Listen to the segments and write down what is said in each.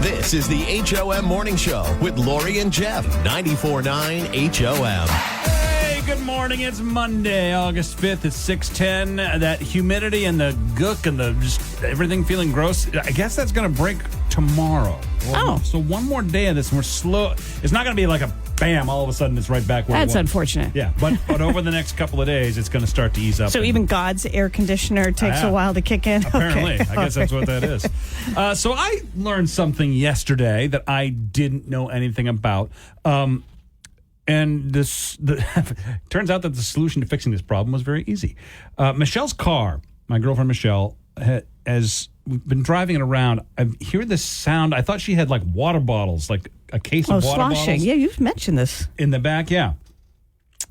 This is the HOM Morning Show with Lori and Jeff. 94.9 HOM. Hey, good morning. It's Monday, August 5th. It's 6:10. That humidity and the gook and the just everything feeling gross. I guess that's going to break tomorrow. So one more day of this, and we're slow. It's not going to be like a bam, all of a sudden it's right back where it was. That's unfortunate. Yeah, but over the next couple of days, it's going to start to ease up. So even God's air conditioner takes a while to kick in? Apparently. Okay. I guess that's what that is. So I learned something yesterday that I didn't know anything about. And turns out that the solution to fixing this problem was very easy. Michelle's car, my girlfriend Michelle, as we've been driving it around, I hear this sound. I thought she had like water bottles, like a case of water sloshing. bottles. Yeah, you've mentioned this. In the back, yeah.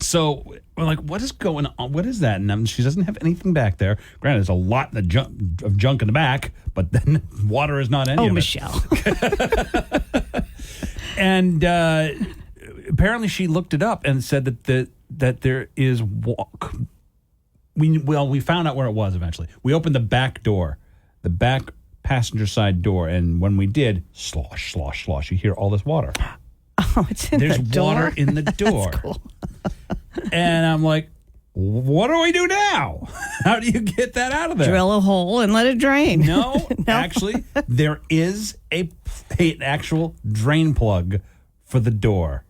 So we're like, what is going on? What is that? And she doesn't have anything back there. Granted, there's a lot of junk in the back, but then water is not any of it. Michelle. And apparently she looked it up and said that there is we found out where it was eventually. We opened the back door, the back passenger side door, and when we did, slosh, slosh, slosh, you hear all this water. Oh, it's in There's the door? water in the door. That's cool. And I'm like, what do we do now? How do you get that out of there? Drill a hole and let it drain. No, actually, there is an actual drain plug for the door.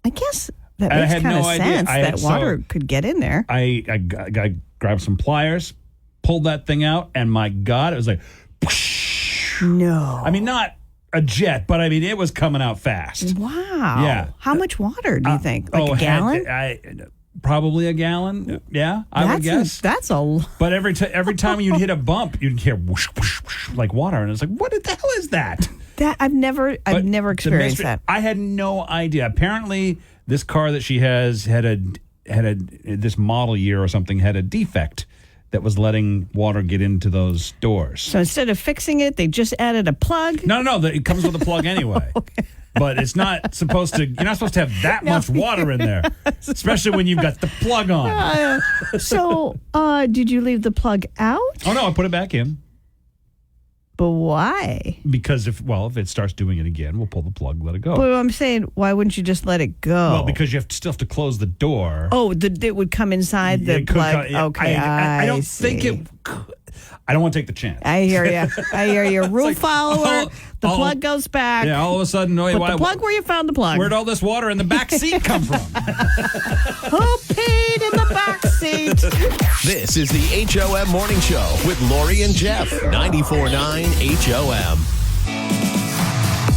I guess that makes kind of sense that water could get in there. I grabbed some pliers, pulled that thing out, and my God, it was like, no. I mean, not a jet, but I mean, it was coming out fast. Wow. Yeah. How much water do you think? Like a gallon? Probably a gallon. Yeah, I would guess. That's a lot. But every time you'd hit a bump, you'd hear whoosh, whoosh, whoosh, like water. And it's like, what the hell is that? I've never experienced that. I had no idea. Apparently, this car that she has had this model year or something had a defect that was letting water get into those doors. So instead of fixing it, they just added a plug? No, it comes with a plug anyway. Okay. But it's not supposed to, you're not supposed to have that much water in there, especially when you've got the plug on. So did you leave the plug out? Oh, no, I put it back in. But why? Because if it starts doing it again, we'll pull the plug, let it go. But I'm saying, why wouldn't you just let it go? Well, because you still have to close the door. Oh, it would come inside the plug. Okay, I don't think it could. I don't want to take the chance. I hear you. Rule follower. The plug goes back. Yeah, all of a sudden, put the plug where you found the plug. Where'd all this water in the back seat come from? Who peed in the back seat? This is the HOM Morning Show with Lori and Jeff. 94.9 HOM.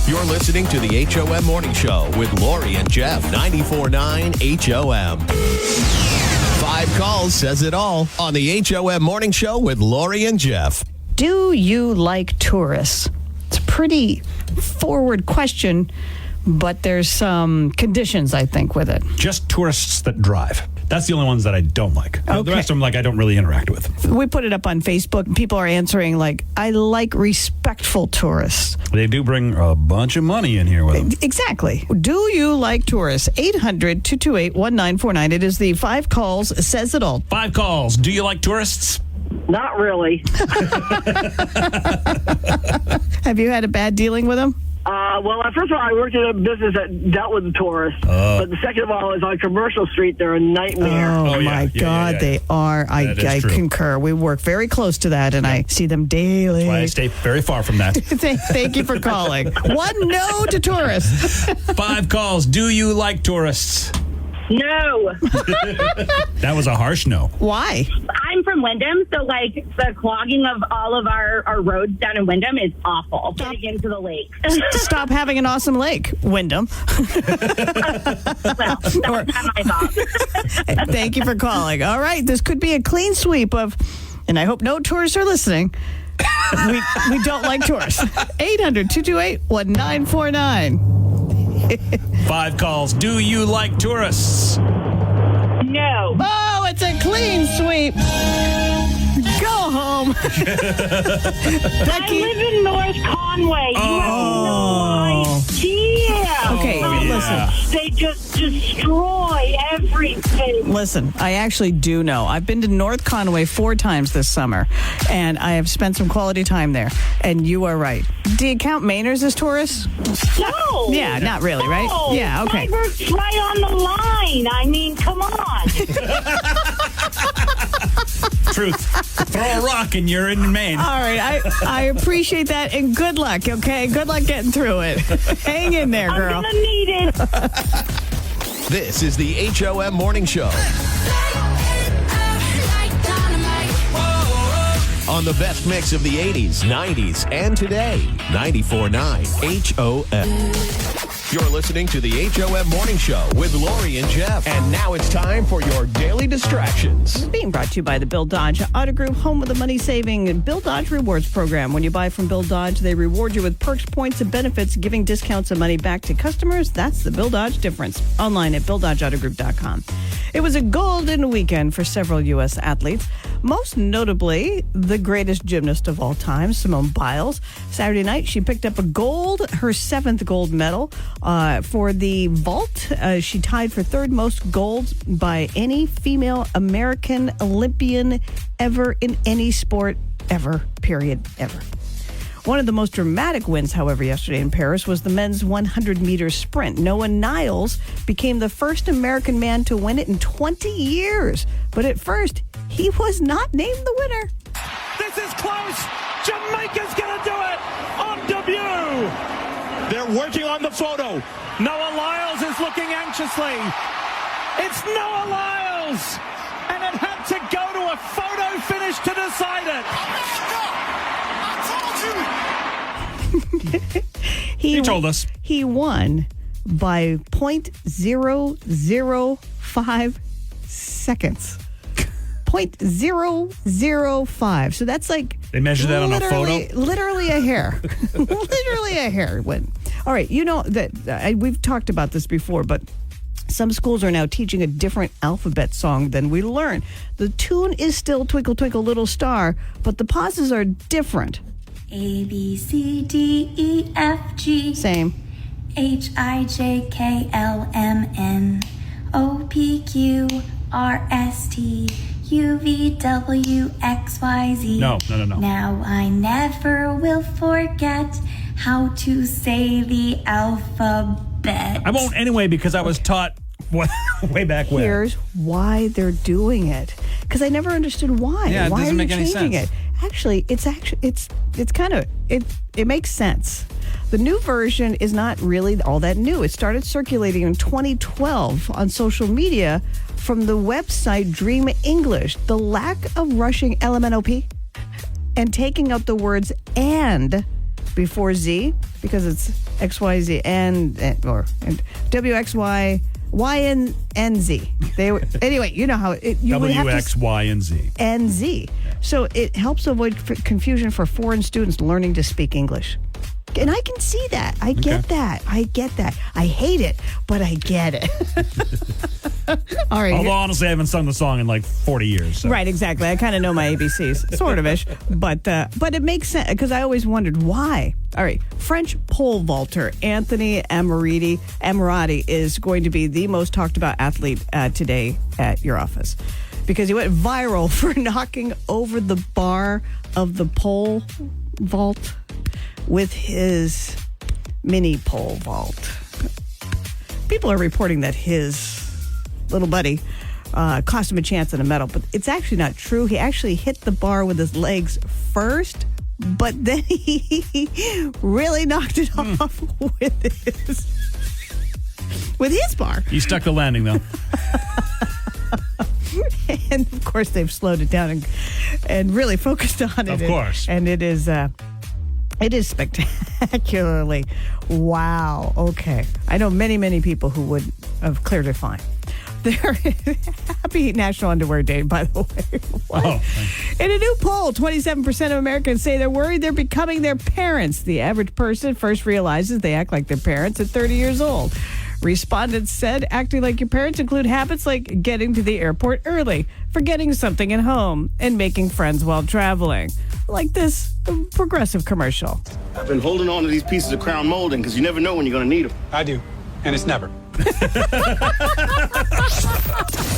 You're listening to the HOM Morning Show with Lori and Jeff. 94.9 HOM. 5 calls says it all on the HOM Morning Show with Lori and Jeff. Do you like tourists? It's a pretty forward question, but there's some conditions, I think, with it. Just tourists that drive. That's the only ones that I don't like. Okay. The rest of them, I don't really interact with. We put it up on Facebook, and people are answering, I like respectful tourists. They do bring a bunch of money in here with them. Exactly. Do you like tourists? 800-228-1949. It is the 5 calls, says it all. 5 calls. Do you like tourists? Not really. Have you had a bad dealing with them? First of all, I worked in a business that dealt with the tourists. But the second of all is on Commercial Street. They're a nightmare. My God, they are. I concur. We work very close to that, and I see them daily. That's why I stay very far from that. Thank you for calling. 1 no to tourists. 5 calls. Do you like tourists? No. That was a harsh no. Why? I'm from Wyndham, so the clogging of all of our roads down in Wyndham is awful. Getting into the lake. Stop having an awesome lake, Wyndham. Well, that's not my fault. Thank you for calling. All right, this could be a clean sweep of, and I hope no tourists are listening. We don't like tourists. 800-228-1949. 5 calls. Do you like tourists? No. Oh, it's a clean sweep. Go home. I live in North Conway. You have no idea. Okay, Yeah. They just destroy everything. Listen, I actually do know. I've been to North Conway 4 times this summer, and I have spent some quality time there. And you are right. Do you count Mainers as tourists? No. Yeah, not really, right? No. Yeah, okay. Fiber's right on the line. I mean, come on. Truth. Throw a rock and you're in Maine. All right, I appreciate that, and good luck, okay? Good luck getting through it. Hang in there, girl. I'm going to need it. This is the HOM Morning Show. On the best mix of the 80s, 90s, and today. 94.9 HOM. You're listening to the HOM Morning Show with Lori and Jeff. And now it's time for your daily distractions. Being brought to you by the Bill Dodge Auto Group, home of the money-saving Bill Dodge Rewards program. When you buy from Bill Dodge, they reward you with perks, points, and benefits, giving discounts and money back to customers. That's the Bill Dodge difference. Online at BillDodgeAutoGroup.com. It was a golden weekend for several U.S. athletes, most notably the greatest gymnast of all time, Simone Biles. Saturday night, she picked up a gold, her 7th gold medal. For the vault, she tied for 3rd most golds by any female American Olympian ever in any sport ever, period, ever. One of the most dramatic wins, however, yesterday in Paris was the men's 100-meter sprint. Noah Niles became the first American man to win it in 20 years. But at first, he was not named the winner. This is close. Jamaica's going to do it on debut. They're working on the photo. Noah Lyles is looking anxiously. It's Noah Lyles. And it had to go to a photo finish to decide it. He told us. He won by 0.005 seconds. 0.005. So that's like... They measure that on a photo? Literally a hair. Literally a hair win. All right, you know that we've talked about this before, but some schools are now teaching a different alphabet song than we learn. The tune is still Twinkle, Twinkle, Little Star, but the pauses are different. A, B, C, D, E, F, G. Same. H, I, J, K, L, M, N. O, P, Q, R, S, T. U, V, W, X, Y, Z. No. Now I never will forget how to say the alphabet. I won't anyway because I was taught way back when. Here's why they're doing it. Because I never understood why. Yeah, it why doesn't are make you any changing sense. it? Actually, it's kind of it makes sense. The new version is not really all that new. It started circulating in 2012 on social media from the website Dream English. The lack of rushing LMNOP and taking out the words "and" before Z, because it's XYZ and WXY. Y and Z. Anyway, you know how you would have to W, X, Y, and Z. And Z. So it helps avoid confusion for foreign students learning to speak English. And I can see that. I get that. I hate it, but I get it. All right. Although, honestly, I haven't sung the song in like 40 years. So. Right, exactly. I kind of know my ABCs, sort of-ish. But it makes sense, because I always wondered why. All right. French pole vaulter Anthony Ammirati is going to be the most talked about athlete today at your office, because he went viral for knocking over the bar of the pole vault with his mini pole vault. People are reporting that his little buddy cost him a chance at a medal, but it's actually not true. He actually hit the bar with his legs first, but then he really knocked it off with his bar. He stuck the landing, though. And of course, they've slowed it down and really focused on it. Of course. And it is spectacularly. Wow. Okay. I know many people who would have cleared it fine. Happy National Underwear Day, by the way. Oh, in a new poll, 27% of Americans say they're worried they're becoming their parents. The average person first realizes they act like their parents at 30 years old. Respondents said acting like your parents include habits like getting to the airport early, forgetting something at home, and making friends while traveling. Like this Progressive commercial. I've been holding on to these pieces of crown molding because you never know when you're going to need them. I do, and it's never.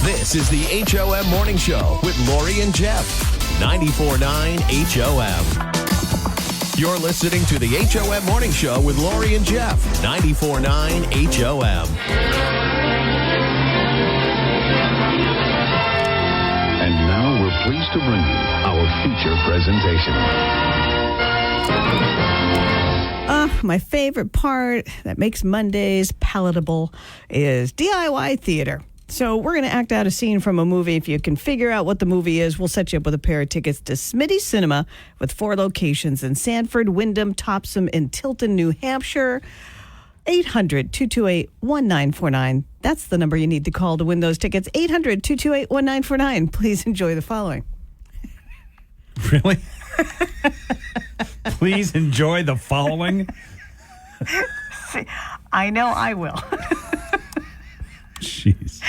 This is the HOM Morning Show with Lori and Jeff. 94.9 HOM. You're listening to the HOM Morning Show with Lori and Jeff. 94.9 HOM. And now we're pleased to bring you our feature presentation. My favorite part that makes Mondays palatable is DIY theater. So we're going to act out a scene from a movie. If you can figure out what the movie is, we'll set you up with a pair of tickets to Smitty Cinema with 4 locations in Sanford, Wyndham, Topsom, and Tilton, New Hampshire. 800-228-1949. That's the number you need to call to win those tickets. 800-228-1949. Please enjoy the following. Really? Please enjoy the following. I know I will. Jeez.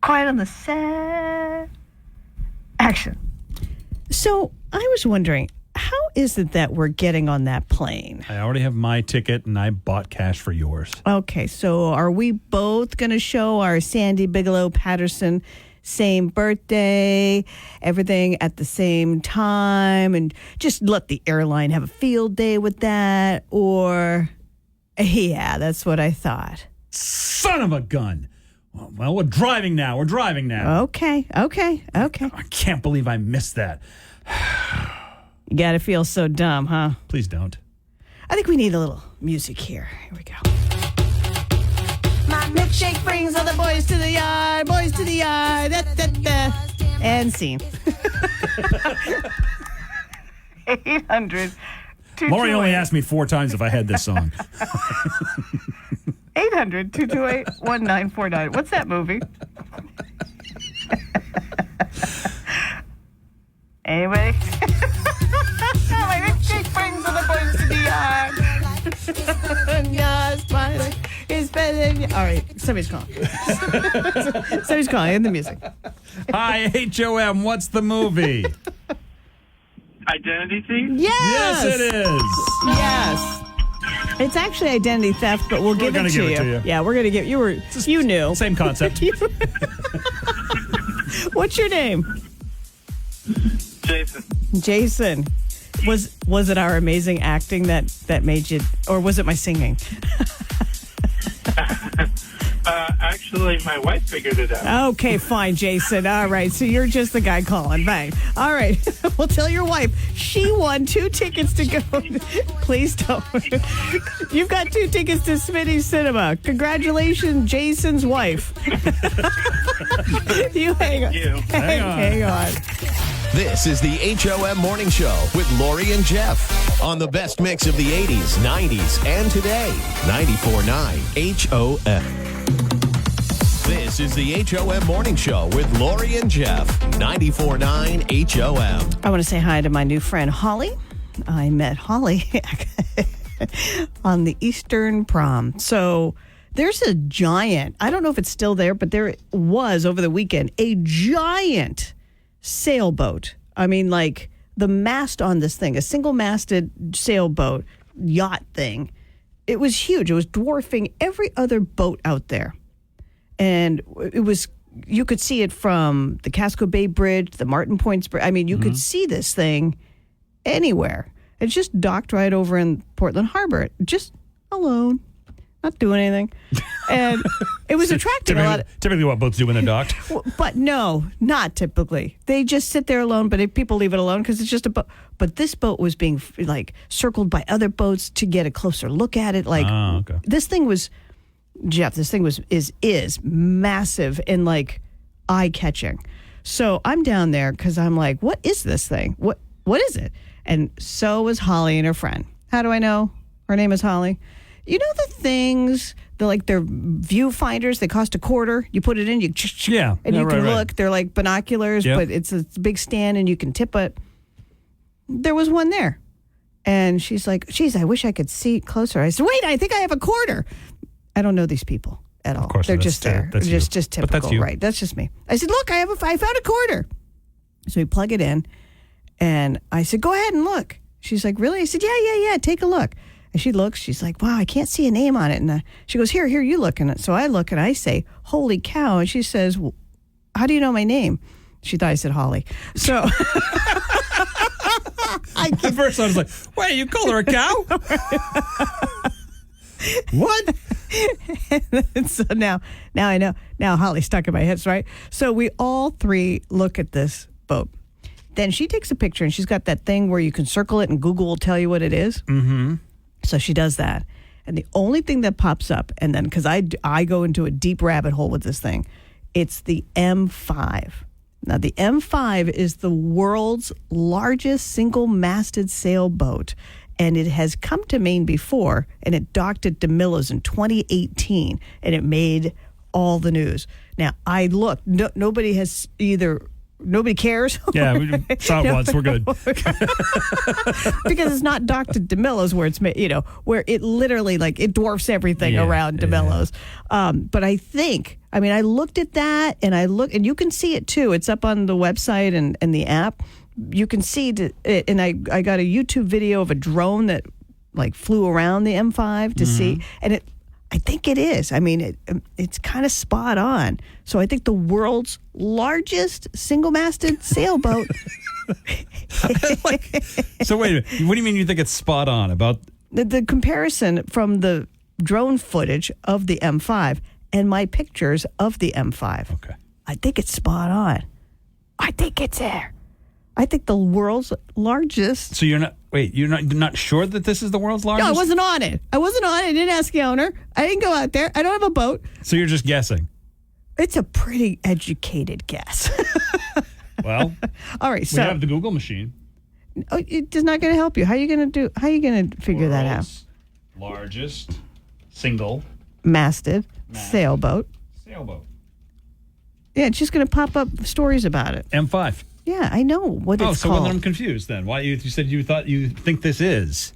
Quiet on the set. Action. So I was wondering, how is it that we're getting on that plane? I already have my ticket, and I bought cash for yours. Okay, so are we both going to show our Sandy Bigelow Patterson same birthday, everything at the same time, and just let the airline have a field day with that? Or, yeah, that's what I thought. Son of a gun. Well, we're driving now. Okay. I can't believe I missed that. You got to feel so dumb, huh? Please don't. I think we need a little music here. Here we go. My milkshake brings all the boys to the yard, da, da, da. And scene. 800. Lori only asked me 4 times if I had this song. 800-228-1949. What's that movie? Anybody? My milkshake brings all the boys to the yard. Smiling is better than... All right, somebody's calling. Somebody's calling. In the music. Hi, HOM. What's the movie? Identity Thief? Yes! Yes, it is. Yes. It's actually identity theft, but we'll give it to you. Yeah, we're going to give you. You knew. Same concept. What's your name? Jason. Jason. Was it our amazing acting that made you, or was it my singing? Actually, my wife figured it out. Okay, fine, Jason. All right, so you're just the guy calling. Bang. All right, we'll tell your wife. She won 2 tickets to go. Please don't. You've got 2 tickets to Smitty Cinema. Congratulations, Jason's wife. You hang on. Hang on. This is the HOM Morning Show with Lori and Jeff on the best mix of the 80s, 90s, and today. 94.9 HOM. This is the HOM Morning Show with Lori and Jeff. 94.9 HOM. I want to say hi to my new friend, Holly. I met Holly on the Eastern Prom. So there's a giant, I don't know if it's still there, but there was over the weekend, a giant sailboat. I mean, like the mast on this thing, a single-masted sailboat, yacht thing. It was huge. It was dwarfing every other boat out there. And it was, you could see it from the Casco Bay Bridge, the Martin Points Bridge. I mean, you could see this thing anywhere. It just docked right over in Portland Harbor, just alone, not doing anything. And it was attracting a lot. Typically what boats do when they're docked. But no, not typically. They just sit there alone, but if people leave it alone because it's just a boat. But this boat was being like circled by other boats to get a closer look at it. Like this thing was, Jeff, this thing is massive and like eye-catching. So I'm down there because I'm like, what is this thing? What is it? And so was Holly and her friend. How do I know her name is Holly? You know the things, they're viewfinders, they cost $0.25. You put it in, you can look. They're like binoculars, but it's a big stand and you can tip it. There was one there. And she's like, geez, I wish I could see closer. I said, wait, I think I have $0.25. I don't know these people at all. Of course, they're just there. That's just typical, but that's you. Right? That's just me. I said, look, I found $0.25. So we plug it in, and I said, go ahead and look. She's like, really? I said, yeah, take a look. And she looks, she's like, wow, I can't see a name on it. And she goes, here, you look. And so I look and I say, holy cow. And she says, well, how do you know my name? She thought I said Holly. So at first I was like, wait, you call her a cow? What? So now I know. Now Holly's stuck in my head, right? So we all three look at this boat. Then she takes a picture, and she's got that thing where you can circle it, and Google will tell you what it is. Mm-hmm. So she does that. And the only thing that pops up, and then because I go into a deep rabbit hole with this thing, it's the M5. Now, the M5 is the world's largest single-masted sailboat, and it has come to Maine before, and it docked at DeMillo's in 2018, and it made all the news. Now, I looked. Nobody has either... Nobody cares. Yeah, we saw it once. We're good. Because it's not docked at DeMillo's where it's made, where it literally it dwarfs everything around DeMillo's. Yeah. But I looked at that and you can see it too. It's up on the website and the app. You can see it, and I got a YouTube video of a drone that flew around the M5 to see, and I think it is. I mean, it's kind of spot on. So I think the world's largest single-masted sailboat. So wait a minute. What do you mean you think it's spot on about? The comparison from the drone footage of the M5 and my pictures of the M5. Okay. I think it's spot on. I think it's there. I think the world's largest. So you're not sure that this is the world's largest? No, I wasn't on it. I didn't ask the owner. I didn't go out there. I don't have a boat. So you're just guessing? It's a pretty educated guess. Well, all right. So we have the Google machine. Oh, it's not going to help you. How are you going to figure that out? Largest single masted sailboat. Sailboat. Yeah, it's just going to pop up stories about it. M5. Yeah, I know what it's called. Oh, so I'm confused then. Why you said you think this is?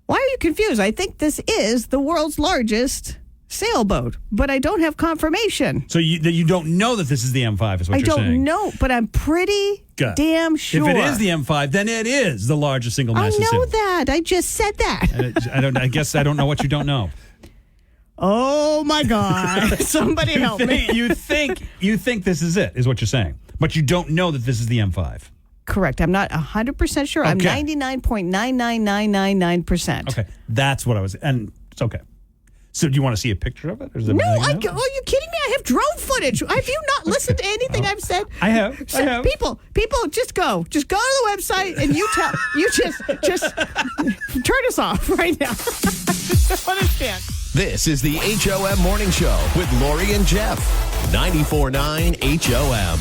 Why are you confused? I think this is the world's largest sailboat, but I don't have confirmation. So you don't know that this is the M5 is what you're saying? I don't know, but I'm pretty damn sure. If it is the M5, then it is the largest single-masted sailboat. I know that. I just said that. I guess I don't know what you don't know. Oh, my God. Somebody help me. You think this is it, is what you're saying. But you don't know that this is the M5. Correct. I'm not 100% sure. Okay. I'm 99.99999%. Okay. That's what I was... And it's okay. So do you want to see a picture of it? Or is no, are you kidding me? I have drone footage. Have you not listened to anything I've said? I have. People, just go. Just go to the website and you just turn us off right now. Don't understand. This is the HOM Morning Show with Lori and Jeff. 94.9 HOM.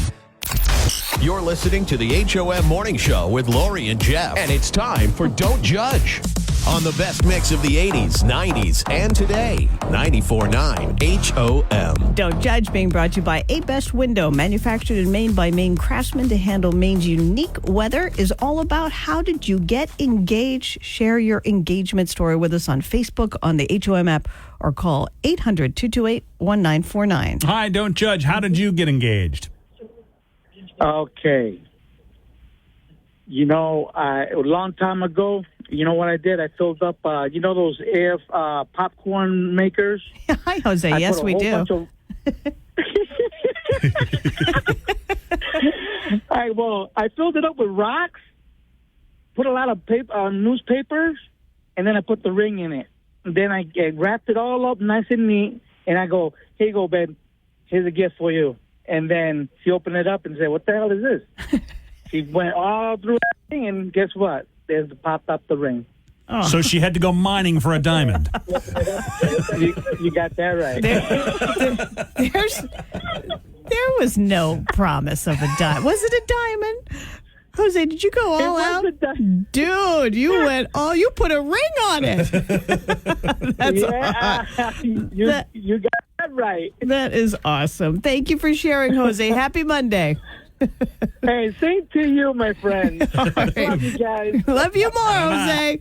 You're listening to the HOM Morning Show with Lori and Jeff. And it's time for Don't Judge on the best mix of the 80s, 90s, and today. 94.9 HOM. Don't Judge being brought to you by A Best Window, manufactured in Maine by Maine craftsmen to handle Maine's unique weather, is all about how did you get engaged. Share your engagement story with us on Facebook, on the HOM app, or call 800-228-1949. Hi, Don't Judge. How did you get engaged? Okay. A long time ago, you know what I did? I filled up, those air popcorn makers? Hi, Jose. Yes, we do. All right, well, I filled it up with rocks, put a lot of newspapers, and then I put the ring in it. And then I wrapped it all up nice and neat, and I go, here you go, babe. Here's a gift for you. And then she opened it up and said, what the hell is this? She went all through everything, and guess what? There's popped up the ring. Oh. So she had to go mining for a diamond. You got that right. There was no promise of a diamond. Was it a diamond? Jose, did you go all out? Dude, you went you put a ring on it. That's you got that right. That is awesome. Thank you for sharing, Jose. Happy Monday. Hey, same to you, my friend. Right. Love you guys. Love you more, Jose.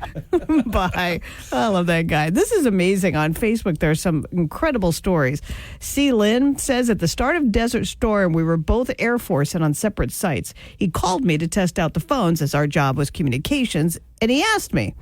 Bye. I love that guy. This is amazing. On Facebook, there are some incredible stories. C. Lynn says, at the start of Desert Storm, we were both Air Force and on separate sites. He called me to test out the phones as our job was communications, and he asked me,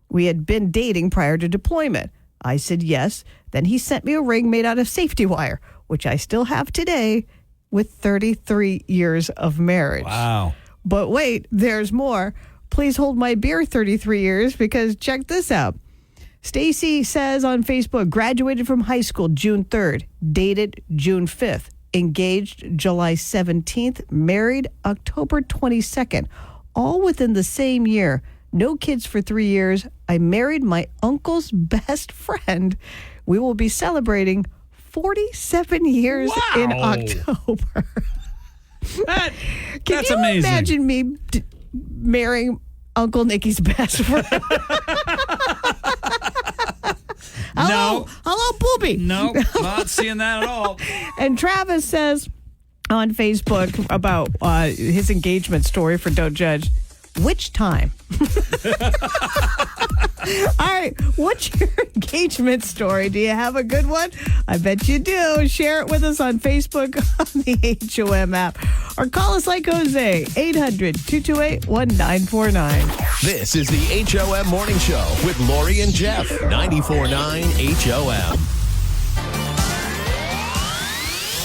We had been dating prior to deployment. I said yes. Then he sent me a ring made out of safety wire, which I still have today with 33 years of marriage. Wow. But wait, there's more. Please hold my beer 33 years because check this out. Stacy says on Facebook, graduated from high school June 3rd, dated June 5th, engaged July 17th, married October 22nd, all within the same year. No kids for 3 years. I married my uncle's best friend. We will be celebrating 47 years in October. That's Can you amazing. imagine me marrying Uncle Nicky's best friend? Hello, Booby. No, not seeing that at all. And Travis says on Facebook about his engagement story for Don't Judge. Which time? All right. What's your engagement story? Do you have a good one? I bet you do. Share it with us on Facebook, on the HOM app, or call us like Jose, 800-228-1949. This is the HOM Morning Show with Lori and Jeff. 94.9 HOM.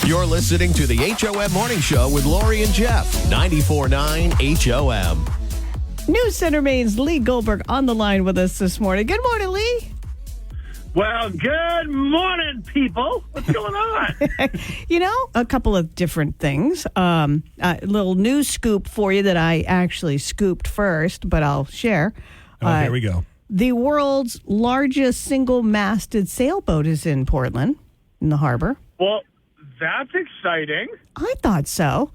You're listening to the HOM Morning Show with Lori and Jeff. 94.9 HOM. News Center Maine's Lee Goldberg on the line with us this morning. Good morning, Lee. Well, good morning, people. What's going on? A couple of different things. A little news scoop for you that I actually scooped first, but I'll share. Here we go. The world's largest single-masted sailboat is in Portland, in the harbor. Well, that's exciting. I thought so.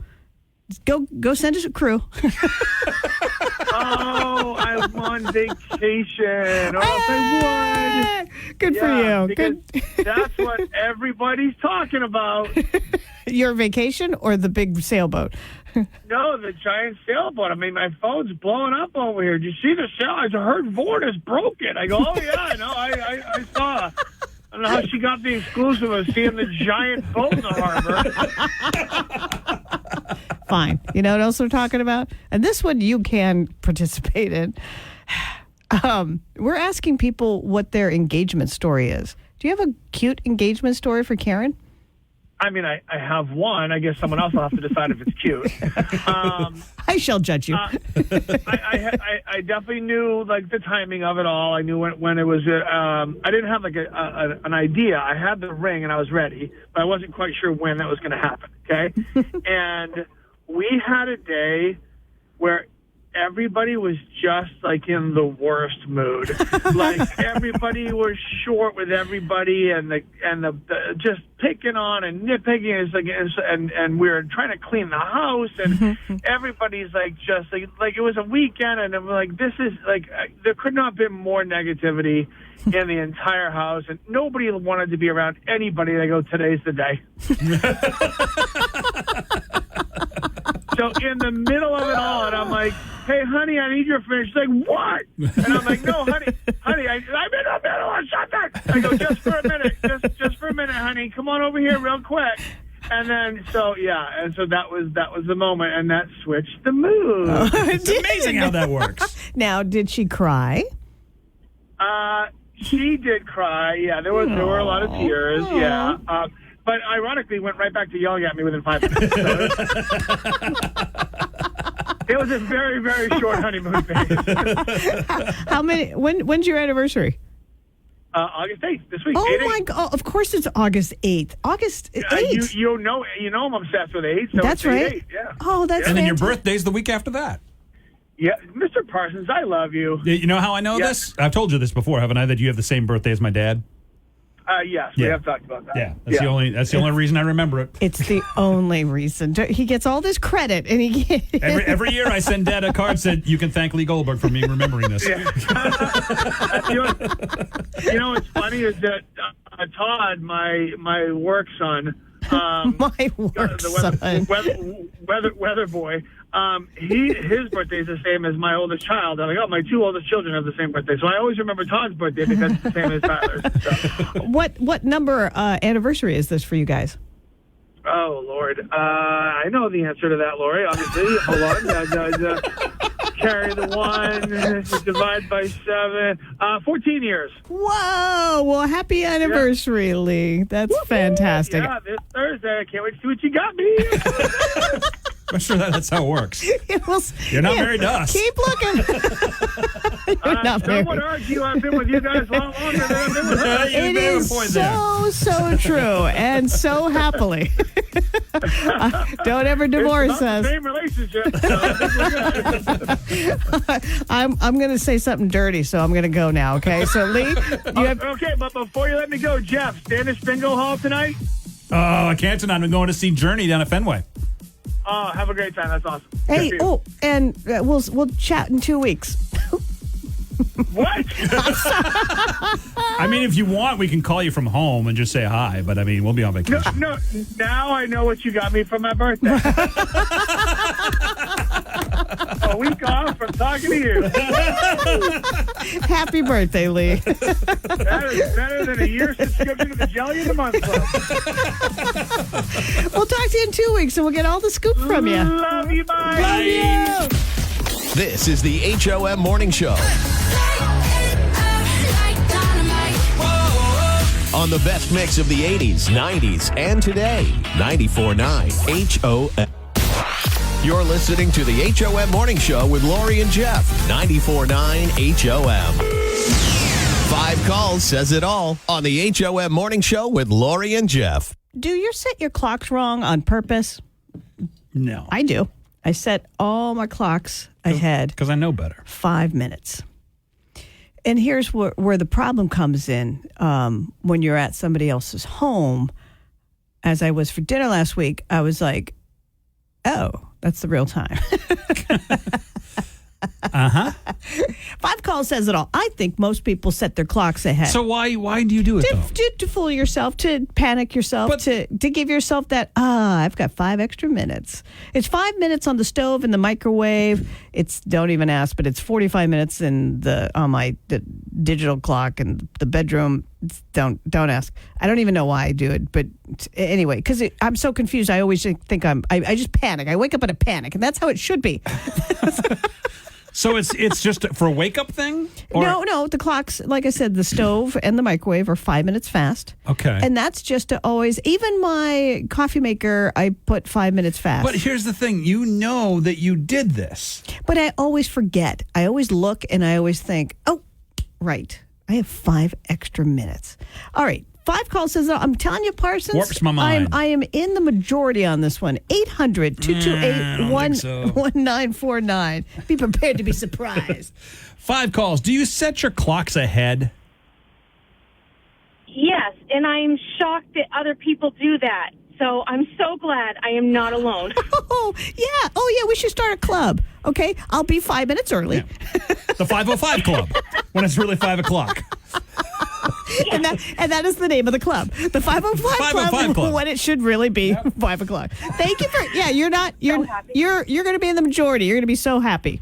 Go send us a crew. Oh, I'm on vacation. Or else I would. Good for you. Because that's what everybody's talking about. Your vacation or the big sailboat? No, the giant sailboat. I mean, my phone's blowing up over here. Did you see the sail? I heard Vorda's broke it. I go, oh, yeah, no, I saw. I don't know how she got the exclusive of seeing the giant boat in the harbor. Fine. You know what else we're talking about? And this one you can participate in. We're asking people what their engagement story is. Do you have a cute engagement story for Karen? I mean, I have one. I guess someone else will have to decide if it's cute. I shall judge you. I definitely knew like the timing of it all. I knew when it was. I didn't have like an idea. I had the ring and I was ready, but I wasn't quite sure when that was going to happen. Okay, and we had a day where everybody was just like in the worst mood. Like everybody was short with everybody, and the just picking on and nitpicking. It's like, and we were trying to clean the house, and everybody's like just like it was a weekend, and I'm like, this is like there could not have been more negativity in the entire house, and nobody wanted to be around anybody. They go, today's the day. So in the middle of it all, and I'm like, hey, honey, I need your fridge. She's like, what? And I'm like, no, honey, I'm in the middle of something. I go, just for a minute, just for a minute, honey. Come on over here real quick. And then, so that was the moment, and that switched the mood. It's amazing how that works. Now, did she cry? She did cry. Yeah, there were a lot of tears. Yeah. But ironically, went right back to yelling at me within 5 minutes. So it was a very, very short honeymoon phase. How many? When's your anniversary? August 8th, this week. Oh, my God. Of course it's August 8th. August 8th. You know I'm obsessed with 8. So that's right. 8, yeah. Oh, that's And then your fantastic. birthday's the week after that. Yeah, Mr. Parsons, I love you. You know how I know this? I've told you this before, haven't I, that you have the same birthday as my dad? Yes, we have talked about that. Yeah, that's the only reason I remember it. It's the only reason. He gets all this credit, and he Every year I send Dad a card said, you can thank Lee Goldberg for me remembering this. Yeah. You know what's funny is that Todd, my work son, my work son, weather boy, his birthday is the same as my oldest child. I'm like, oh, my 2 oldest children have the same birthday, so I always remember Todd's birthday because it's the same as Tyler's. So. What number anniversary is this for you guys? Oh Lord, I know the answer to that, Lori. Obviously, hold on. carry the 1, divide by 7. 14 years. Whoa! Well, happy anniversary, Lee. That's fantastic. Yeah, this Thursday. I can't wait to see what you got me. I'm sure that's how it works. You're not married to us. Keep looking. You're not I married. would argue I've been with you guys a lot longer than I've been with her. It is so true, and so happily. Don't ever divorce It's not us. the same relationship. I'm going to say something dirty, so I'm going to go now. Okay, so Lee, Okay, but before you let me go, Jeff, Standish Bingo Hall tonight. Oh, I can't tonight. I'm going to see Journey down at Fenway. Oh, have a great time. That's awesome. Hey, Good for you. and we'll chat in 2 weeks. What? I mean, if you want, we can call you from home and just say hi. But I mean, we'll be on vacation. No, now I know what you got me for my birthday. A week off from talking to you. Happy birthday, Lee. That is better than a year's subscription to the Jelly of the Month Club. We'll talk to you in 2 weeks, and we'll get all the scoop from you. Love you, bye. Love you. This is the HOM Morning Show. On the best mix of the 80s, 90s, and today. 94.9 HOM. You're listening to the HOM Morning Show with Lori and Jeff. 94.9 HOM. 5 calls says it all on the HOM Morning Show with Lori and Jeff. Do you set your clocks wrong on purpose? No. I do. I set all my clocks ahead. Because I know better. 5 minutes. And here's where the problem comes in when you're at somebody else's home. As I was for dinner last week, I was like, oh, that's the real time. Uh-huh. 5 calls says it all. I think most people set their clocks ahead. So why do you do it, though? To fool yourself, to panic yourself, to give yourself that, I've got 5 extra minutes. It's 5 minutes on the stove and the microwave. It's, don't even ask, but it's 45 minutes on my digital clock and the bedroom. Don't ask. I don't even know why I do it, but anyway, because I'm so confused. I always think I just panic. I wake up in a panic, and that's how it should be. So it's just for a wake-up thing? Or? No. The clocks, like I said, the stove and the microwave are 5 minutes fast. Okay. And that's just to always, even my coffee maker, I put 5 minutes fast. But here's the thing. You know that you did this. But I always forget. I always look and I always think, oh, right. I have 5 extra minutes. All right. 5 calls says, I'm telling you, Parsons. Warps my mind. I am in the majority on this one. 800-228-1949. Be prepared to be surprised. 5 calls. Do you set your clocks ahead? Yes, and I'm shocked that other people do that. So I'm so glad I am not alone. Oh, yeah. We should start a club. Okay. I'll be 5 minutes early. Yeah. The 505 Club, when it's really 5 o'clock. and that is the name of the club, the 505 Club, when it should really be 5 o'clock. Thank you for you're not you're going to be in the majority. You're going to be so happy.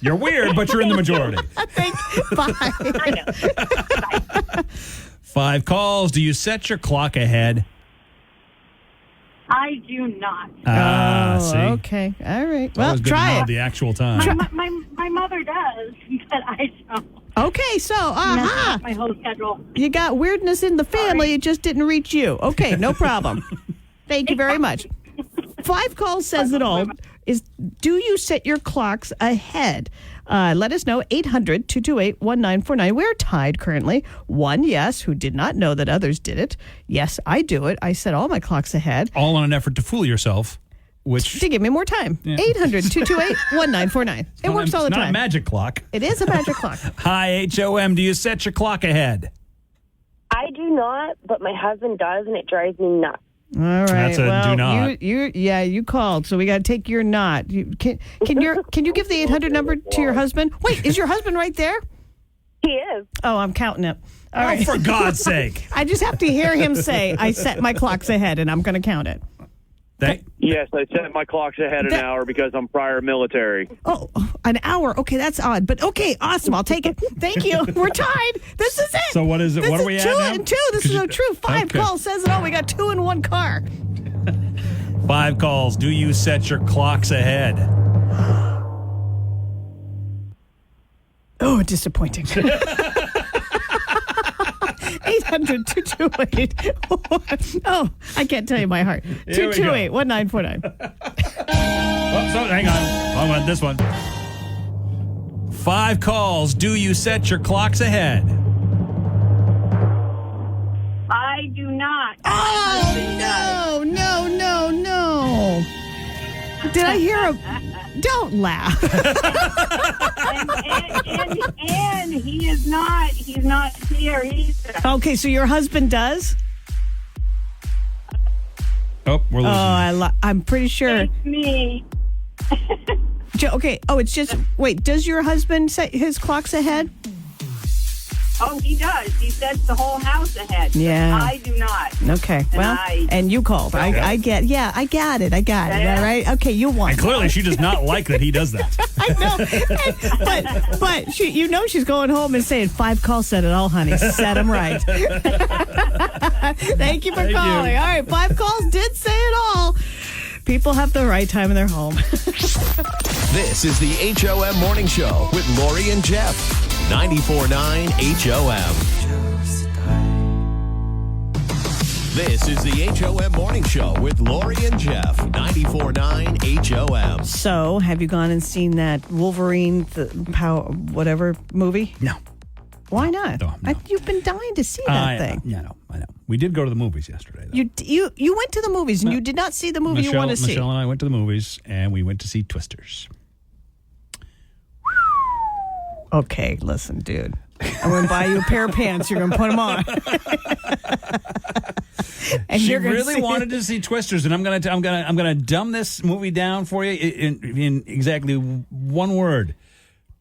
You're weird, but you're in the majority. Bye. I know. Bye. 5 calls. Do you set your clock ahead? I do not. See. Okay. All right. Well, try it. The actual time. My mother does, but I don't. Okay, so My whole schedule. you got weirdness in the family. It just didn't reach you. Okay, no problem. Thank you very much. 5 calls says it all. Do you set your clocks ahead? Let us know, 800-228-1949. We're tied currently. 1, yes, who did not know that others did it. Yes, I do it. I set all my clocks ahead. All in an effort to fool yourself. To give me more time. Yeah. 800-228-1949. It works all the It's not time. a magic clock. It is a magic clock. Hi, HOM. Do you set your clock ahead? I do not, but my husband does, and it drives me nuts. All right. That's a do not. You called, so we got to take your not. Can you give the 800 number to your husband? Wait, is your husband right there? He is. Oh, I'm counting it. All right. For God's sake. I just have to hear him say, I set my clocks ahead, and I'm going to count it. Yes, I set my clocks ahead an hour because I'm prior military. Oh, an hour. Okay, that's odd. But okay, awesome. I'll take it. Thank you. We're tied. This is it. So what is it? What are we at now? 2 and 2. This is so true. 5 calls says it all. We got 2 in 1 car. 5 calls. Do you set your clocks ahead? Oh, disappointing. 800-228. Oh, I can't tell you my heart. 228-1949. Hang on this one. 5 calls. Do you set your clocks ahead? I do not. Oh, no. Did I hear a... Don't laugh. and he is not. He's not here either. Okay, so your husband does? Oh, we're losing. I'm pretty sure. It's me. Okay. Oh, it's just... Wait, does your husband set his clocks ahead? Oh, he does. He sets the whole house ahead. Yeah. I do not. Okay. And you called. I get it. I got it. Yeah. All right. Okay, you won. And clearly she does not like that he does that. I know. But she's going home and saying, 5 calls said it all, honey. Set them right. Thank you for calling. All right. 5 calls did say it all. People have the right time in their home. This is the HOM Morning Show with Lori and Jeff. 94.9 HOM. This is the HOM Morning Show with Lori and Jeff. 94.9 HOM. So, have you gone and seen that Wolverine, whatever movie? No. Why not? No. You've been dying to see that thing. Yeah, I know. We did go to the movies yesterday, though. You went to the movies and you did not see the movie you want to see. Michelle and I went to the movies and we went to see Twisters. Okay, listen, dude. I'm going to buy you a pair of pants. You're going to put them on. And she really wanted to see Twisters, and I'm gonna dumb this movie down for you in exactly one word: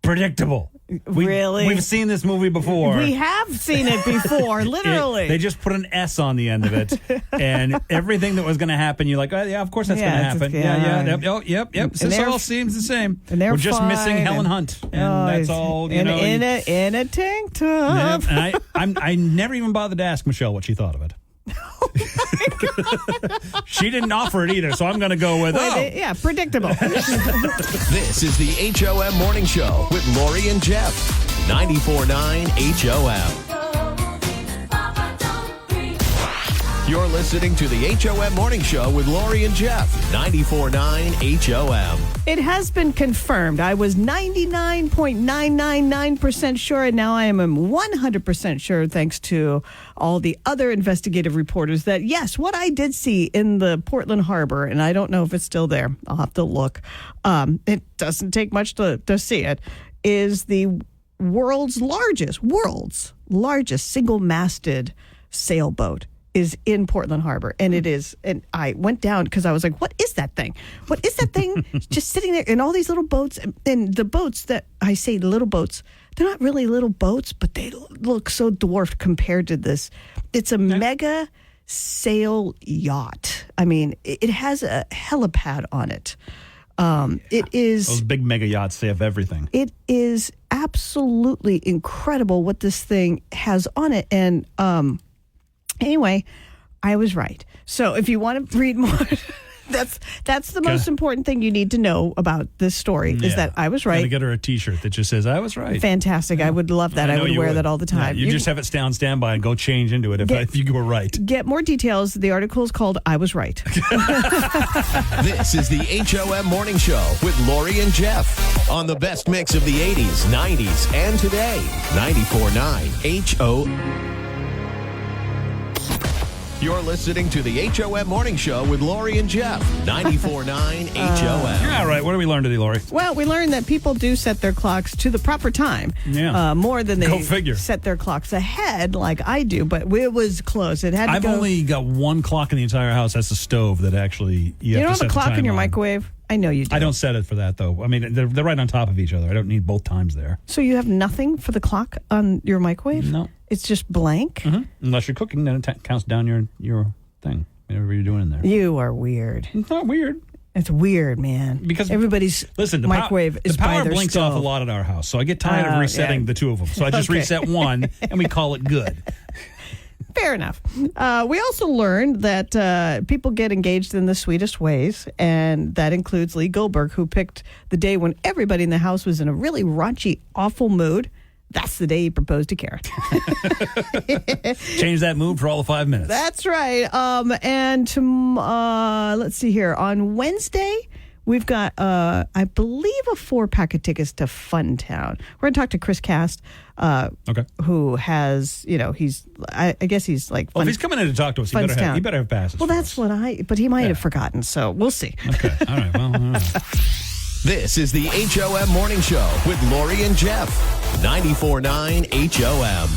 predictable. Really? We've seen this movie before. We have seen it before, literally. They just put an S on the end of it, and everything that was going to happen, you're like, oh, yeah, of course that's going to happen. Yep. This all seems the same. And they're We're just missing fine, Helen Hunt, and that's all. In a tank top. And I never even bothered to ask Michelle what she thought of it. She didn't offer it either, so I'm going to go with predictable. This is the HOM Morning Show with Lori and Jeff. 94.9 HOM. You're listening to the HOM Morning Show with Lori and Jeff. 94.9 HOM. It has been confirmed. I was 99.999% sure, and now I am 100% sure, thanks to all the other investigative reporters, that yes, what I did see in the Portland Harbor, and I don't know if it's still there, I'll have to look, it doesn't take much to see it, is the world's largest single-masted sailboat is in Portland Harbor. And it is, and I went down because I was like, what is that thing? What is that thing just sitting there? And all these little boats, and the boats that I say little boats, they're not really little boats, but they look so dwarfed compared to this. It's a mega sail yacht. I mean, it has a helipad on it. It is... Those big mega yachts, they have everything. It is absolutely incredible what this thing has on it. And, anyway, I was right. So if you want to read more, that's the most important thing you need to know about this story is that I was right. Gotta get her a T-shirt that just says, I was right. Fantastic. I would love that. I would wear that all the time. Yeah, you just have it on standby and go change into it if you were right. Get more details. The article is called I Was Right. This is the HOM Morning Show with Lori and Jeff on the best mix of the 80s, 90s, and today. 94.9 HOM. You're listening to the HOM Morning Show with Lori and Jeff. 94.9 HOM. Yeah, right. What did we learn today, Lori? Well, we learned that people do set their clocks to the proper time. Yeah. More than they Go figure. set their clocks ahead like I do, but it was close. It had to I've only got one clock in the entire house. That's the stove that actually you don't have to have set a clock the time in your on. microwave? I know you do. I don't set it for that, though. I mean, they're right on top of each other. I don't need both times there. So you have nothing for the clock on your microwave? No. It's just blank? Mm-hmm. Unless you're cooking, then it counts down your thing, whatever you're doing in there. You are weird. It's not weird. It's weird, man. Because everybody's microwave is by their the power blinks stove. off a lot at our house, so I get tired of resetting the two of them. So I just reset one, and we call it good. Fair enough. We also learned that people get engaged in the sweetest ways, and that includes Lee Goldberg, who picked the day when everybody in the house was in a really raunchy, awful mood. That's the day he proposed to Karen. Change that mood for all the 5 minutes. That's right. And let's see here. On Wednesday, we've got, I believe, a 4-pack of tickets to Funtown. We're going to talk to Chris Cast, who has, I guess he's like... Well, if he's coming in to talk to us, he better have passes. Well, that's what but he might have forgotten, so we'll see. Okay, all right, well, all right. This is the HOM Morning Show with Lori and Jeff. 94.9 HOM.